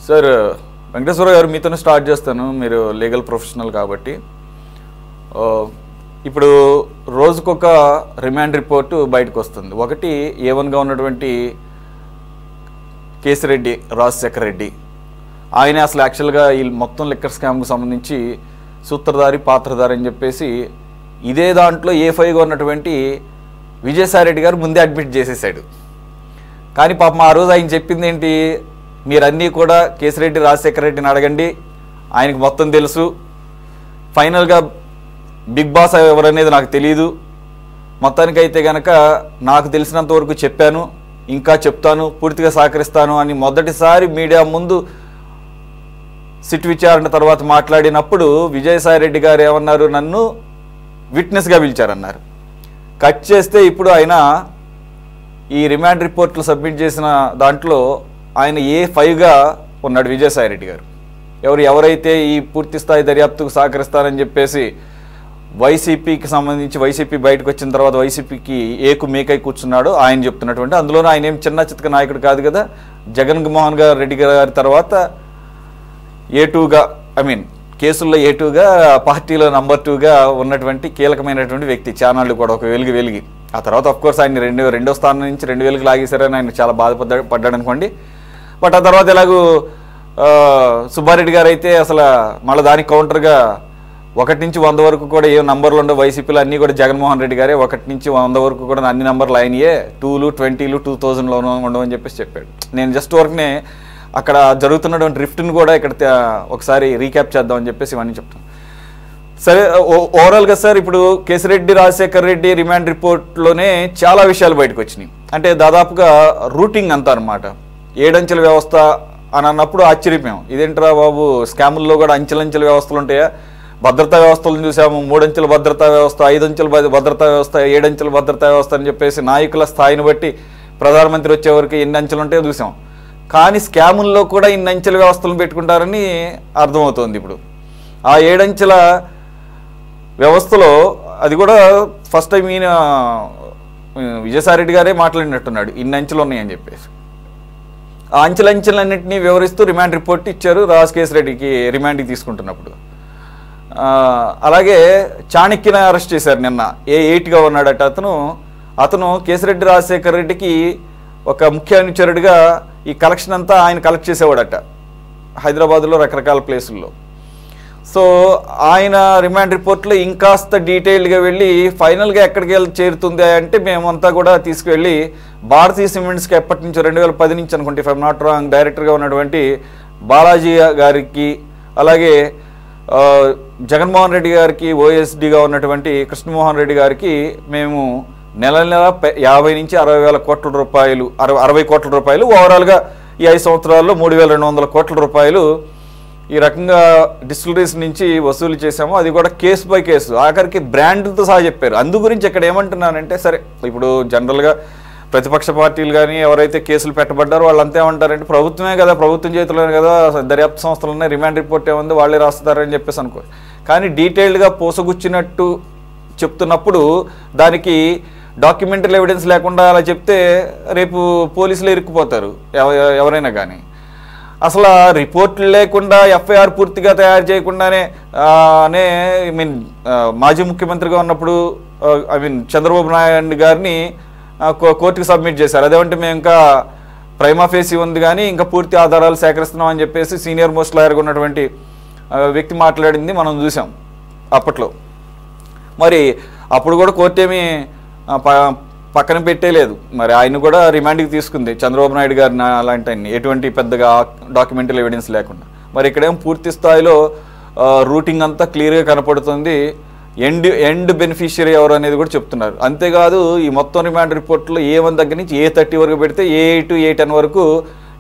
Sir Venkateswara గారు మీతోనే start చేస్తాను. మీరు లీగల్ ప్రొఫెషనల్ కాబట్టి ఇప్పుడు రోజుకొక రిమాండ్ రిపోర్టు బయటకు వస్తుంది. ఒకటి A1గా ఉన్నటువంటి కేసిరెడ్డి రాజశేఖర రెడ్డి, ఆయన అసలు యాక్చువల్గా ఈ మొత్తం లిక్కర్ స్కామ్కు సంబంధించి సూత్రధారి పాత్రధారి అని చెప్పేసి ఇదే దాంట్లో A5గా ఉన్నటువంటి విజయసాయిరెడ్డి గారు ముందే అడ్మిట్ చేసేసాడు. కానీ పాపం ఆ రోజు ఆయన చెప్పింది ఏంటి, మీరన్నీ కూడా కేసిరెడ్డి రాజశేఖర రెడ్డిని అడగండి, ఆయనకు మొత్తం తెలుసు, ఫైనల్గా బిగ్ బాస్ ఎవరనేది నాకు తెలియదు, మొత్తానికైతే కనుక నాకు తెలిసినంత వరకు చెప్పాను, ఇంకా చెప్తాను, పూర్తిగా సహకరిస్తాను అని మొదటిసారి మీడియా ముందు సిట్ విచారణ తర్వాత మాట్లాడినప్పుడు విజయసాయిరెడ్డి గారు ఏమన్నారు, నన్ను విట్నెస్గా పిలిచారన్నారు. కట్ చేస్తే ఇప్పుడు ఆయన ఈ రిమాండ్ రిపోర్ట్లు సబ్మిట్ చేసిన దాంట్లో ఆయన A5గా ఉన్నాడు విజయసాయిరెడ్డి గారు. ఎవరైతే ఈ పూర్తి స్థాయి దర్యాప్తుకు సహకరిస్తారని చెప్పేసి వైసీపీకి సంబంధించి వైసీపీ బయటకు వచ్చిన తర్వాత వైసీపీకి ఏకు మేకై కూర్చున్నాడు ఆయన చెప్తున్నటువంటి, అందులోనూ ఆయన ఏం చిన్న చితక నాయకుడు కాదు కదా, జగన్మోహన్ రెడ్డి గారి తర్వాత A2గా కేసుల్లో A2గా పార్టీలో నంబర్ 2గా ఉన్నటువంటి కీలకమైనటువంటి వ్యక్తి. ఛానళ్ళు కూడా ఒక వెలిగి ఆ తర్వాత అఫ్కోర్స్ ఆయన రెండో స్థానం నుంచి 2000కి లాగేశారని ఆయన చాలా బాధపడ్డాడు అనుకోండి. బట్ ఆ తర్వాత ఎలాగూ సుబ్బారెడ్డి గారు అయితే అసలు మళ్ళీ దానికి కౌంటర్గా 1 నుంచి 100 వరకు కూడా ఏ నంబర్లు ఉండవు వైసీపీలో, అన్నీ కూడా జగన్మోహన్ రెడ్డి గారే 1 నుంచి 100 వరకు కూడా అన్ని నంబర్లు ఆయనయే, 2లు 20లు 2000లోనూ ఉండవని చెప్పేసి చెప్పాడు. నేను జస్ట్ వరకునే అక్కడ జరుగుతున్నటువంటి డ్రిఫ్ట్ని కూడా ఇక్కడ ఒకసారి రీక్యాప్ చేద్దామని చెప్పేసి ఇవన్నీ చెప్తాను. సరే, ఓవరాల్గా సార్ ఇప్పుడు కేసిరెడ్డి రాజశేఖర రెడ్డి రిమాండ్ రిపోర్ట్లోనే చాలా విషయాలు బయటకు వచ్చినాయి. అంటే దాదాపుగా రూటింగ్ అంతా అనమాట. 7 అంచెల వ్యవస్థ అని అన్నప్పుడు ఆశ్చర్యపోయాం, ఇదేంట్రా బాబు స్కాముల్లో కూడా అంచెలంచెల వ్యవస్థలు ఉంటాయా, భద్రతా వ్యవస్థలను చూసాము, 3 అంచెల భద్రతా వ్యవస్థ, 5 అంచెల భద్రతా వ్యవస్థ, 7 అంచెల భద్రతా వ్యవస్థ అని చెప్పేసి నాయకుల స్థాయిని బట్టి ప్రధానమంత్రి వచ్చే వరకు ఎన్ని అంచెలు ఉంటాయో చూసాం. కానీ స్కాముల్లో కూడా ఇన్ని అంచెల వ్యవస్థలను పెట్టుకుంటారని అర్థమవుతోంది. ఇప్పుడు ఆ 7 అంచెల వ్యవస్థలో అది కూడా ఫస్ట్ టైం ఈయన విజయసాయిరెడ్డి గారే మాట్లాడినట్టున్నాడు, ఇన్ని అంచెలు ఉన్నాయని చెప్పేసి. ఆ అంచెలన్నింటినీ వివరిస్తూ రిమాండ్ రిపోర్ట్ ఇచ్చారు రాజకేశ్రెడ్డికి రిమాండ్కి తీసుకుంటున్నప్పుడు. అలాగే చాణక్యని అరెస్ట్ చేశారు నిన్న, A8గా ఉన్నాడట అతను కేసిరెడ్డి రాజశేఖర రెడ్డికి ఒక ముఖ్య అనుచరుడిగా ఈ కలెక్షన్ అంతా ఆయన కలెక్ట్ చేసేవాడట హైదరాబాద్లో రకరకాల ప్లేసుల్లో. సో ఆయన రిమాండ్ రిపోర్ట్లో ఇంకాస్త డీటెయిల్డ్గా వెళ్ళి ఫైనల్గా ఎక్కడికి చేరుతుంది అంటే మేమంతా కూడా తీసుకువెళ్ళి భారతీయ సిమెంట్స్కి ఎప్పటి నుంచో 2010 నుంచి అనుకుంటే ఇఫ్ ఐమ్ నాట్ రాంగ్ డైరెక్టర్గా ఉన్నటువంటి బాలాజీ గారికి, అలాగే జగన్మోహన్ రెడ్డి గారికి OSDగా ఉన్నటువంటి కృష్ణమోహన్ రెడ్డి గారికి మేము నెల 50 నుంచి 60 వేల కోట్ల రూపాయలు 60 కోట్ల రూపాయలు ఓవరాల్గా ఈ 5 సంవత్సరాల్లో 3200 కోట్ల రూపాయలు ఈ రకంగా డిస్టిలరీస్ నుంచి వసూలు చేశాము. అది కూడా కేసు బై కేసు, ఆఖరికి బ్రాండ్తో సహా చెప్పారు. అందు గురించి ఇక్కడ ఏమంటున్నానంటే, సరే ఇప్పుడు జనరల్గా ప్రతిపక్ష పార్టీలు కానీ ఎవరైతే కేసులు పెట్టబడ్డారో వాళ్ళు అంతే ఏమంటారంటే ప్రభుత్వమే కదా, ప్రభుత్వం చేతిలోనే కదా, దర్యాప్తు సంస్థలున్నాయి, రిమాండ్ రిపోర్ట్ ఏముంది వాళ్ళే రాస్తారని చెప్పేసి అనుకో. కానీ డీటెయిల్డ్గా పోసగుచ్చినట్టు చెప్తున్నప్పుడు దానికి డాక్యుమెంటరీ ఎవిడెన్స్ లేకుండా అలా చెప్తే రేపు పోలీసులు ఇరుక్కుపోతారు ఎవరైనా కానీ. అసలు రిపోర్ట్లు లేకుండా FIR పూర్తిగా తయారు చేయకుండానే మాజీ ముఖ్యమంత్రిగా ఉన్నప్పుడు చంద్రబాబు నాయుడు గారిని కోర్టుకు సబ్మిట్ చేశారు. అదేమంటే మేము ఇంకా ప్రైమా ఫేసి ఉంది కానీ ఇంకా పూర్తి ఆధారాలు సేకరిస్తున్నాం అని చెప్పేసి సీనియర్ మోస్ట్ లాయర్గా ఉన్నటువంటి వ్యక్తి మాట్లాడింది మనం చూసాం అప్పట్లో. మరి అప్పుడు కూడా కోర్టు ఏమీ పక్కన పెట్టేలేదు, మరి ఆయన కూడా రిమాండ్కి తీసుకుంది చంద్రబాబు నాయుడు గారిని అలాంటి ఆయన ఎటువంటి పెద్దగా డాక్యుమెంటరీ ఎవిడెన్స్ లేకుండా. మరి ఇక్కడేమో పూర్తి స్థాయిలో రూటింగ్ అంతా క్లియర్గా కనపడుతుంది, ఎండ్ బెనిఫిషియరీ ఎవరు అనేది కూడా చెప్తున్నారు. అంతేకాదు ఈ మొత్తం రిమాండ్ రిపోర్ట్లో A1 దగ్గర నుంచి A30 వరకు పెడితే A8 A10 వరకు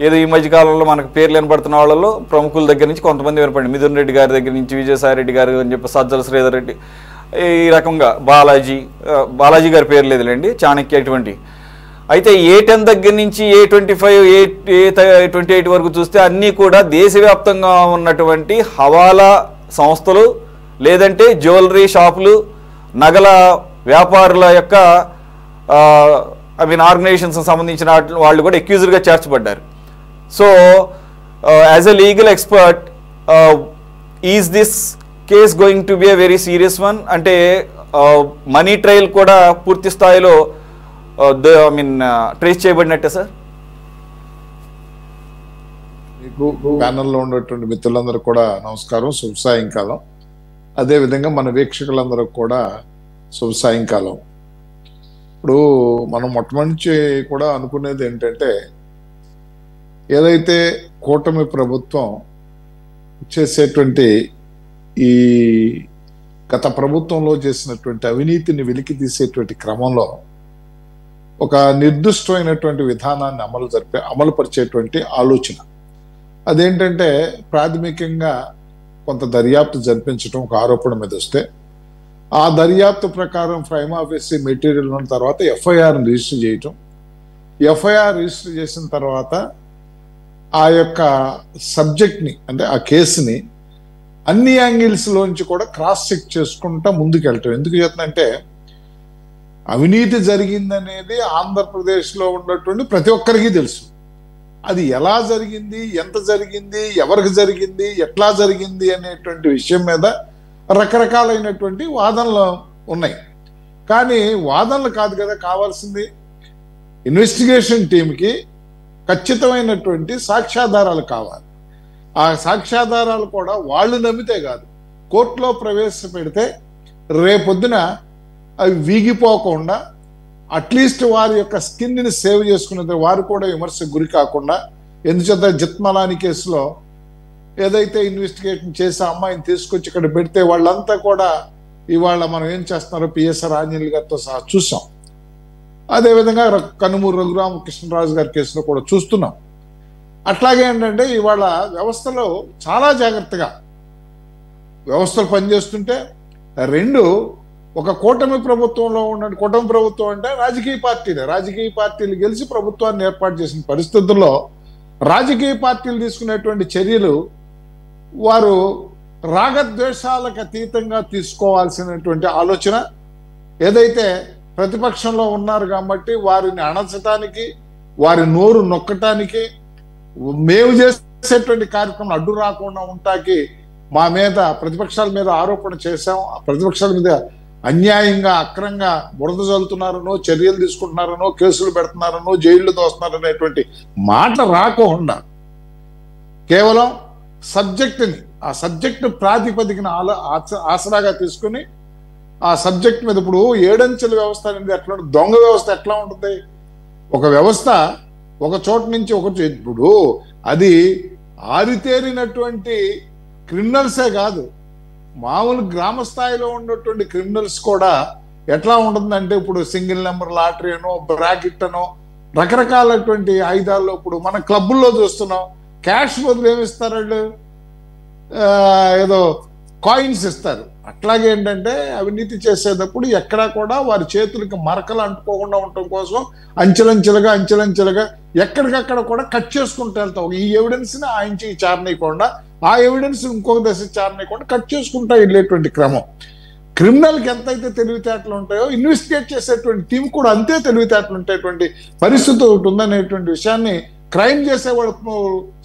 ఏదో ఈ మధ్యకాలంలో మనకు పేర్లు వినపడుతున్న వాళ్ళలో ప్రముఖుల దగ్గర నుంచి కొంతమంది వినపడి, మిథున్ రెడ్డి గారి దగ్గర నుంచి విజయసాయిరెడ్డి గారు అని చెప్పి సజ్జల శ్రీధర్ రెడ్డి, ఈ రకంగా బాలాజీ గారి పేరు లేదులేండి, చాణక్య ఇటువంటి. అయితే A10 దగ్గర నుంచి A25 A28 వరకు చూస్తే అన్నీ కూడా దేశవ్యాప్తంగా ఉన్నటువంటి హవాలా సంస్థలు లేదంటే జ్యువెలరీ షాపులు, నగల వ్యాపారుల యొక్క ఆర్గనైజేషన్స్ సంబంధించిన వాళ్ళు కూడా అక్యూజ్డ్గా చేర్చబడ్డారు. So as a legal expert, is this case going to be a very serious one? అంటే మనీ ట్రయల్ కూడా పూర్తి స్థాయిలో ట్రేస్ చేయబడినట్టే సార్? మీకు ప్యానల్లో ఉన్నటువంటి మిత్రులందరూ కూడా నమస్కారం, శుభ సాయంకాలం. అదేవిధంగా మన వీక్షకులందరూ కూడా శుభ సాయంకాలం. ఇప్పుడు మనం మొట్టమొదటి కూడా అనుకునేది ఏంటంటే, ఏదైతే కూటమి ప్రభుత్వం చేసేటువంటి ఈ గత ప్రభుత్వంలో చేసినటువంటి అవినీతిని వెలికి తీసేటువంటి క్రమంలో ఒక నిర్దిష్టమైనటువంటి విధానాన్ని అమలుపరిచేటువంటి ఆలోచన. అదేంటంటే, ప్రాథమికంగా కొంత దర్యాప్తు జరిపించడం ఒక ఆరోపణ మీద వస్తే, ఆ దర్యాప్తు ప్రకారం ప్రైమ్ ఆఫీసీ మెటీరియల్ ఉన్న తర్వాత ఎఫ్ఐఆర్ని రిజిస్టర్ చేయటం. ఎఫ్ఐఆర్ రిజిస్టర్ చేసిన తర్వాత ఆ యొక్క సబ్జెక్ట్ని, అంటే ఆ కేసుని అన్ని యాంగిల్స్లోంచి కూడా క్రాస్ చెక్ చేసుకుంటా ముందుకెళ్ళటం. ఎందుకు చేస్తుందంటే, అవినీతి జరిగిందనేది ఆంధ్రప్రదేశ్లో ఉన్నటువంటి ప్రతి ఒక్కరికి తెలుసు. అది ఎలా జరిగింది, ఎంత జరిగింది, ఎవరికి జరిగింది, ఎట్లా జరిగింది అనేటువంటి విషయం మీద రకరకాలైనటువంటి వాదనలు ఉన్నాయి. కానీ వాదనలు కాదు కదా కావాల్సింది. ఇన్వెస్టిగేషన్ టీంకి ఖచ్చితమైనటువంటి సాక్ష్యాధారాలు కావాలి. ఆ సాక్ష్యాధారాలు కూడా వాళ్ళు నమ్మితే కాదు, కోర్టులో ప్రవేశపెడితే రేపొద్దున అవి వీగిపోకుండా అట్లీస్ట్ వారి యొక్క స్కిన్ని సేవ్ చేసుకునే వారు కూడా విమర్శకు గురి కాకుండా. ఎందుచేత జిత్మలాని కేసులో ఏదైతే ఇన్వెస్టిగేషన్ చేసి అమ్మాయిని తీసుకొచ్చి ఇక్కడ పెడితే వాళ్ళంతా కూడా ఇవాళ మనం ఏం చేస్తున్నారో పిఎస్ఆర్ ఆంజనేయులు గారితో సహా చూసాం. అదేవిధంగా కనుమూరు రఘురామకృష్ణరాజు గారి కేసులో కూడా చూస్తున్నాం. అట్లాగే ఏంటంటే, ఇవాళ వ్యవస్థలో చాలా జాగ్రత్తగా వ్యవస్థలు పనిచేస్తుంటే, రెండు ఒక కూటమి ప్రభుత్వంలో ఉన్న కూటమి ప్రభుత్వం అంటే రాజకీయ పార్టీలు గెలిచి ప్రభుత్వాన్ని ఏర్పాటు చేసిన పరిస్థితుల్లో రాజకీయ పార్టీలు తీసుకునేటువంటి చర్యలు వారు రాగద్వేషాలకు అతీతంగా తీసుకోవాల్సినటువంటి ఆలోచన. ఏదైతే ప్రతిపక్షంలో ఉన్నారు కాబట్టి వారిని అణచటానికి, వారి నోరు నొక్కటానికి, మేము చేసేటువంటి కార్యక్రమం అడ్డు రాకుండా ఉంటాకి మా మీద ప్రతిపక్షాల మీద ఆరోపణ చేశాం. ఆ ప్రతిపక్షాల మీద అన్యాయంగా అక్రంగా బురద చల్లుతున్నారనో, చర్యలు తీసుకుంటున్నారనో, కేసులు పెడుతున్నారనో, జైళ్లు దోస్తున్నారనేటువంటి మాట రాకుండా కేవలం సబ్జెక్టుని, ఆ సబ్జెక్టు ప్రాతిపదికన ఆసరాగా తీసుకుని ఆ సబ్జెక్ట్ మీద, ఇప్పుడు ఏడంచెల వ్యవస్థ అనేది ఎట్లా ఉంటుంది, దొంగ వ్యవస్థ ఎట్లా ఉంటుంది? ఒక వ్యవస్థ ఒక చోట నుంచి ఇప్పుడు అది ఆరితేరినటువంటి క్రిమినల్సే కాదు, మామూలు గ్రామ స్థాయిలో ఉన్నటువంటి క్రిమినల్స్ కూడా ఎట్లా ఉంటుందంటే, ఇప్పుడు సింగిల్ నెంబర్ లాటరీ అనో, బ్రాకెట్ అనో, రకరకాలటువంటి ఆయుధాల్లో ఇప్పుడు మన క్లబ్బుల్లో చూస్తున్నాం. క్యాష్ బదులు ఏమి ఇస్తారు వాళ్ళు? ఏదో కాయిన్స్ ఇస్తారు. అట్లాగే ఏంటంటే, అవినీతి చేసేటప్పుడు ఎక్కడా కూడా వారి చేతులకి మరకలు అంటుకోకుండా ఉండటం కోసం అంచెలంచెలుగా ఎక్కడికక్కడ కూడా కట్ చేసుకుంటూ వెళ్తాం. ఈ ఎవిడెన్స్ని ఆ ఇంచి చారనీయకుండా, ఆ ఎవిడెన్స్ ఇంకొక దశ చారనీయకుండా కట్ చేసుకుంటా వెళ్ళేటువంటి క్రమం. క్రిమినల్కి ఎంతైతే తెలివితేటలు ఉంటాయో, ఇన్వెస్టిగేట్ చేసేటువంటి టీం కూడా అంతే తెలివితేటలు ఉండేటువంటి పరిస్థితి ఒకటి ఉందనేటువంటి విషయాన్ని క్రైమ్ చేసేవాడు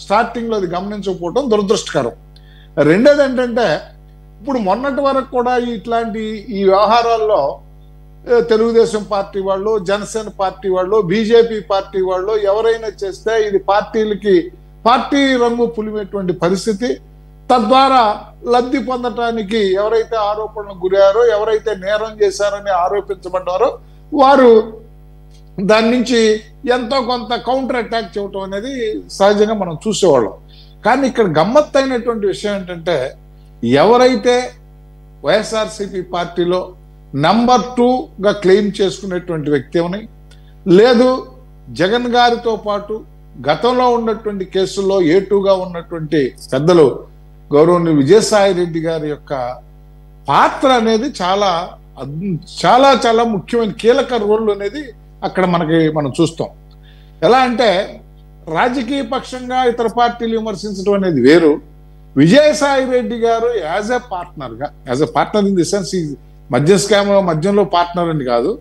స్టార్టింగ్లో అది గమనించకపోవడం దురదృష్టకరం. రెండోది ఏంటంటే, ఇప్పుడు మొన్నటి వరకు కూడా ఇట్లాంటి ఈ వ్యవహారాల్లో తెలుగుదేశం పార్టీ వాళ్ళు, జనసేన పార్టీ వాళ్ళు, బీజేపీ పార్టీ వాళ్ళు ఎవరైనా చేస్తే ఇది పార్టీ రంగు పులిమేటువంటి పరిస్థితి. తద్వారా లబ్ధి పొందటానికి ఎవరైతే ఆరోపణలకు గురయ్యారో, ఎవరైతే నేరం చేశారని ఆరోపించబడ్డారో వారు దాని నుంచి ఎంతో కొంత కౌంటర్ అటాక్ చేయటం అనేది సహజంగా మనం చూసేవాళ్ళం. కానీ ఇక్కడ గమ్మత్తైనటువంటి విషయం ఏంటంటే, ఎవరైతే వైఎస్ఆర్సీపీ పార్టీలో నంబర్ 2గా క్లెయిమ్ చేసుకునేటువంటి వ్యక్తి అని, లేదు జగన్ గారితో పాటు గతంలో ఉన్నటువంటి కేసుల్లో A2గా ఉన్నటువంటి పెద్దలు గౌరవనీయులు విజయసాయి రెడ్డి గారి యొక్క పాత్ర అనేది చాలా చాలా చాలా ముఖ్యమైన కీలక రోల్ అనేది అక్కడ మనం చూస్తాం. ఎలా అంటే, రాజకీయ పక్షంగా ఇతర పార్టీలు విమర్శించడం అనేది వేరు. విజయసాయి రెడ్డి గారు as a partner in the sense, ఈ మద్యంలో పార్ట్నర్ అని కాదు,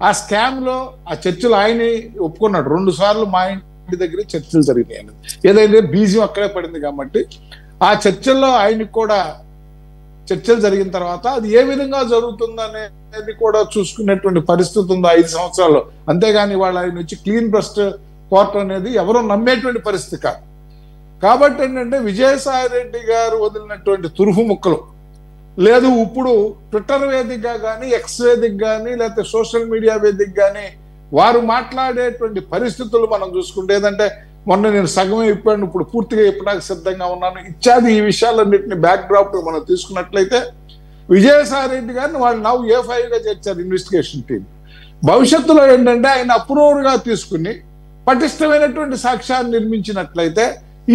ఆ స్కామ్లో ఆ చర్చలు ఆయన ఒప్పుకున్నాడు. 2 సార్లు మా రెడ్డి దగ్గర చర్చలు జరిగినాయి. ఏదైతే బీజం అక్కడే పడింది కాబట్టి ఆ చర్చల్లో ఆయనకు కూడా చర్చలు జరిగిన తర్వాత అది ఏ విధంగా జరుగుతుందనేది కూడా చూసుకునేటువంటి పరిస్థితి ఉంది 5 సంవత్సరాల్లో. అంతేగాని వాళ్ళు ఆయన వచ్చి క్లీన్ బ్రస్ట్ కోర్ట్ అనేది ఎవరో నమ్మేటువంటి పరిస్థితి కాదు. కాబట్టి ఏంటంటే విజయసాయి రెడ్డి గారు వదిలినటువంటి తురుపు ముక్కలు లేదు, ఇప్పుడు ట్విట్టర్ వేదికగా కానీ, ఎక్స్ వేదిక కానీ, లేకపోతే సోషల్ మీడియా వేదిక కానీ వారు మాట్లాడేటువంటి పరిస్థితులు మనం చూసుకుంటే, ఏదంటే మొన్న నేను సగమే ఇప్పాను, ఇప్పుడు పూర్తిగా ఇప్పడానికి సిద్ధంగా ఉన్నాను ఇత్యాది ఈ విషయాలన్నింటినీ బ్యాక్ డ్రాప్ మనం తీసుకున్నట్లయితే విజయసాయి రెడ్డి గారిని వాళ్ళు నవ్వు A5గా చేర్చారు ఇన్వెస్టిగేషన్ టీం. భవిష్యత్తులో ఏంటంటే ఆయన అప్రూవర్గా తీసుకుని పటిష్టమైనటువంటి సాక్ష్యాన్ని నిర్మించినట్లయితే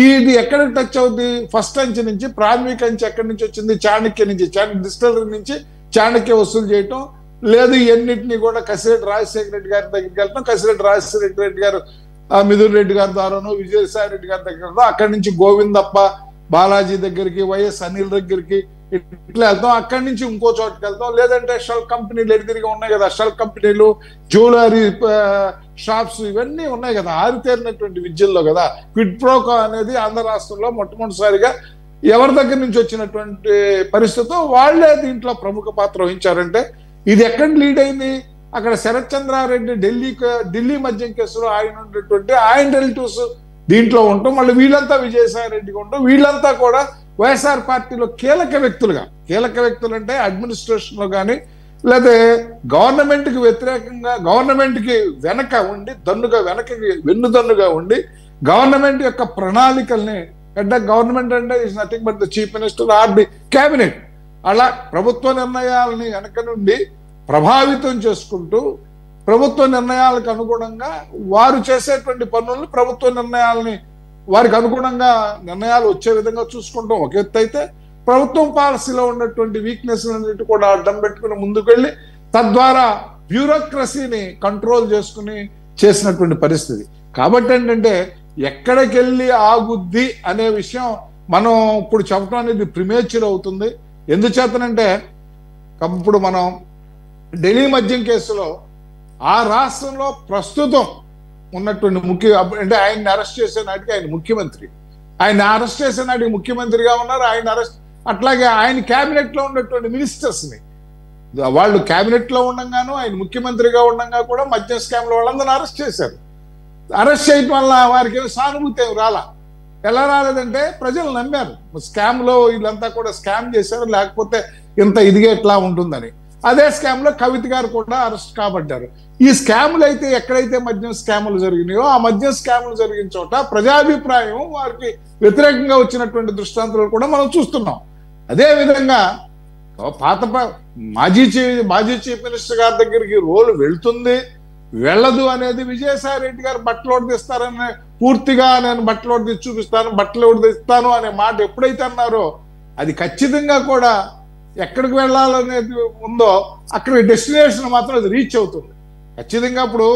ఇది ఎక్కడ టచ్ అవుతుంది, ఫస్ట్ అంచె నుంచి ప్రాథమిక అంచె ఎక్కడి నుంచి వచ్చింది, చాణక్య నుంచి, డిస్టిలరీ నుంచి చాణక్య వసూలు చేయటం లేదు, ఇవన్నింటినీ కూడా కసిరెడ్డి రాజశేఖర రెడ్డి గారి దగ్గరికి వెళ్తాం, కసిరెడ్డి రాజశేఖర రెడ్డి గారు మిథున్ రెడ్డి గారి ద్వారానో విజయసాయి రెడ్డి గారి దగ్గర, అక్కడి నుంచి గోవిందప్ప బాలాజీ దగ్గరికి, వైఎస్ అనిల్ దగ్గరికి ఇట్లా వెళ్తాం, అక్కడి నుంచి ఇంకో చోటుకి వెళ్తాం, లేదంటే షెల్ కంపెనీలు ఎడిదిరిగా ఉన్నాయి కదా, షెల్ కంపెనీలు, జ్యువెలరీ షాప్స్ ఇవన్నీ ఉన్నాయి కదా ఆరితేరినటువంటి విద్యల్లో కదా. క్విడ్ ప్రోకో అనేది ఆంధ్ర రాష్ట్రంలో మొట్టమొదటిసారిగా ఎవరి దగ్గర నుంచి వచ్చినటువంటి పరిస్థితితో వాళ్లే దీంట్లో ప్రముఖ పాత్ర వహించారంటే ఇది ఎక్కడ లీడ్ అయింది, అక్కడ శరత్ చంద్రారెడ్డి ఢిల్లీ మద్యం కేసులో ఆయన ఉన్నటువంటి ఆయన రిలేటివ్స్ దీంట్లో ఉంటాం, మళ్ళీ వీళ్ళంతా విజయసాయి రెడ్డిగా ఉంటాం, వీళ్ళంతా కూడా వైఎస్ఆర్ పార్టీలో కీలక వ్యక్తులు అంటే అడ్మినిస్ట్రేషన్ లో కానీ లేదా గవర్నమెంట్ కి వ్యతిరేకంగా గవర్నమెంట్ కి వెనక ఉండి వెన్నుదన్నుగా ఉండి గవర్నమెంట్ యొక్క ప్రణాళికల్ని, అంటే గవర్నమెంట్ అంటే is nothing but the chief minister or the cabinet, అలా ప్రభుత్వ నిర్ణయాలని వెనక నుండి ప్రభావితం చేసుకుంటూ ప్రభుత్వ నిర్ణయాలకు అనుగుణంగా వారు చేసేటువంటి పనులను ప్రభుత్వ నిర్ణయాలని వారికి అనుగుణంగా నిర్ణయాలు వచ్చే విధంగా చూసుకుంటాం ఒక ఎత్తు అయితే, ప్రభుత్వం పాలసీలో ఉన్నటువంటి వీక్నెస్ అన్నిటి కూడా అడ్డం పెట్టుకుని ముందుకు వెళ్ళి తద్వారా బ్యూరోక్రసీని కంట్రోల్ చేసుకుని చేసినటువంటి పరిస్థితి. కాబట్టి ఏంటంటే ఎక్కడికి వెళ్ళి ఆగుద్ది అనే విషయం మనం ఇప్పుడు చెప్పడం అనేది ప్రిమేచ్యూర్ అవుతుంది. ఎందుచేతనంటే ఇప్పుడు మనం ఢిల్లీ మద్యం కేసులో ఆ రాష్ట్రంలో ప్రస్తుతం ఉన్నటువంటి అంటే ఆయన్ని అరెస్ట్ చేసే నాటికి ఆయన ముఖ్యమంత్రి, ఆయన అరెస్ట్ చేసే నాటికి ముఖ్యమంత్రిగా ఉన్నారు, ఆయన అరెస్ట్ అట్లాగే ఆయన క్యాబినెట్ లో ఉన్నటువంటి మినిస్టర్స్ ని వాళ్ళు క్యాబినెట్ లో ఉండగాను ఆయన ముఖ్యమంత్రిగా ఉండగా కూడా మద్యం స్కామ్ లో వాళ్ళందరూ అరెస్ట్ చేశారు. అరెస్ట్ చేయడం వల్ల వారికి సానుభూతి రాలా. ఎలా రాలేదంటే ప్రజలు నమ్మారు స్కామ్ లో వీళ్ళంతా కూడా స్కామ్ చేశారు, లేకపోతే ఇంత ఇదిగా ఎట్లా ఉంటుందని. అదే స్కామ్ లో కవిత గారు కూడా అరెస్ట్ కాబడ్డారు. ఈ స్కాములు అయితే ఎక్కడైతే మద్యం స్కాములు జరిగినాయో ఆ మద్యం స్కాములు జరిగిన చోట ప్రజాభిప్రాయం వారికి వ్యతిరేకంగా వచ్చినటువంటి దృష్టాంతాలు కూడా మనం చూస్తున్నాం. అదే విధంగా మాజీ చీఫ్ మినిస్టర్ గారి దగ్గరికి రోలు వెళ్తుంది వెళ్ళదు అనేది విజయసాయి రెడ్డి గారు బట్టలోడు తీస్తారని పూర్తిగా నేను బట్టలోడు తీసి చూపిస్తాను, బట్టలోడు తీస్తాను అనే మాట ఎప్పుడైతే అన్నారో అది ఖచ్చితంగా కూడా ఎక్కడికి వెళ్ళాలనేది ఉందో అక్కడ డెస్టినేషన్ మాత్రం అది రీచ్ అవుతుంది ఖచ్చితంగా. ఇప్పుడు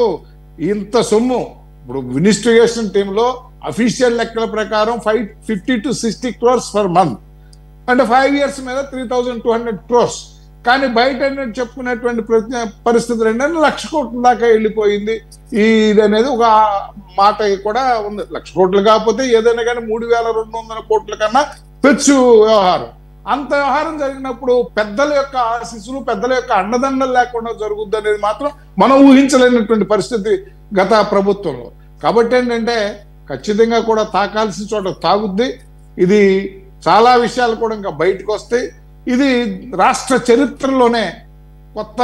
ఇంత సొమ్ము ఇప్పుడు ఇన్వెస్టిగేషన్ టీంలో అఫీషియల్ లెక్కల ప్రకారం 50 to 60 crores per month అంటే 5 years మీద 3,200 crores. కానీ బయట చెప్పుకునేటువంటి పరిస్థితులు ఏంటంటే 1,00,000 కోట్ల దాకా వెళ్ళిపోయింది ఇది అనేది ఒక మాట కూడా ఉంది. 1,00,000 కోట్లు కాకపోతే ఏదైనా కానీ 3,200 కోట్ల కన్నా పెచ్చు వ్యవహారం. అంత వ్యవహారం జరిగినప్పుడు పెద్దల యొక్క ఆశీస్సులు పెద్దల యొక్క అండదండలు లేకుండా జరుగుద్ది అనేది మాత్రం మనం ఊహించలేనటువంటి పరిస్థితి గత ప్రభుత్వంలో. కాబట్టి ఏంటంటే ఖచ్చితంగా కూడా తాకాల్సిన చోట తాగుద్ది. ఇది చాలా విషయాలు కూడా ఇంకా బయటకు వస్తాయి. ఇది రాష్ట్ర చరిత్రలోనే కొత్త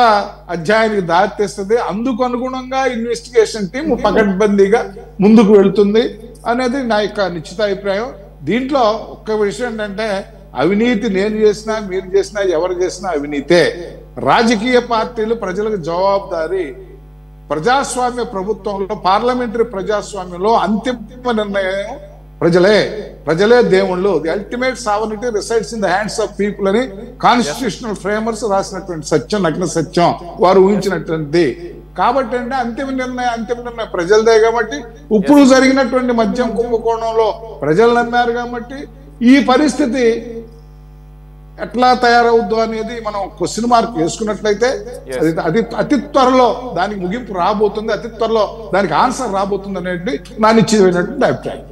అధ్యాయానికి దారితీస్తుంది. అందుకు అనుగుణంగా ఇన్వెస్టిగేషన్ టీం పకడ్బందీగా ముందుకు వెళ్తుంది అనేది నా యొక్క నిశ్చిత అభిప్రాయం. దీంట్లో ఒక్క విషయం ఏంటంటే అవినీతి నేను చేసినా మీరు చేసినా ఎవరు చేసినా అవినీతే. రాజకీయ పార్టీలు ప్రజలకు జవాబుదారీ. ప్రజాస్వామ్య ప్రభుత్వంలో పార్లమెంటరీ ప్రజాస్వామ్యంలో అంతిమ నిర్ణయం ప్రజలే దేవుళ్ళు. The ultimate సావరిటీ resides in the hands of people అని కాన్స్టిట్యూషనల్ ఫ్రేమర్స్ రాసినటువంటి సత్యం, నగ్న సత్యం వారు ఊహించినటువంటి. కాబట్టి అంటే అంతిమ నిర్ణయం ప్రజలదే. కాబట్టి ఇప్పుడు జరిగినటువంటి మద్యం కుంభకోణంలో ప్రజలు నమ్మారు కాబట్టి ఈ పరిస్థితి ఎట్లా తయారవుద్దు అనేది మనం క్వశ్చన్ మార్క్ వేసుకున్నట్లయితే అది అతి త్వరలో దానికి ముగింపు రాబోతుంది, అతి త్వరలో దానికి ఆన్సర్ రాబోతుంది అనేది నా నిశ్చితమైనటువంటి అభిప్రాయం.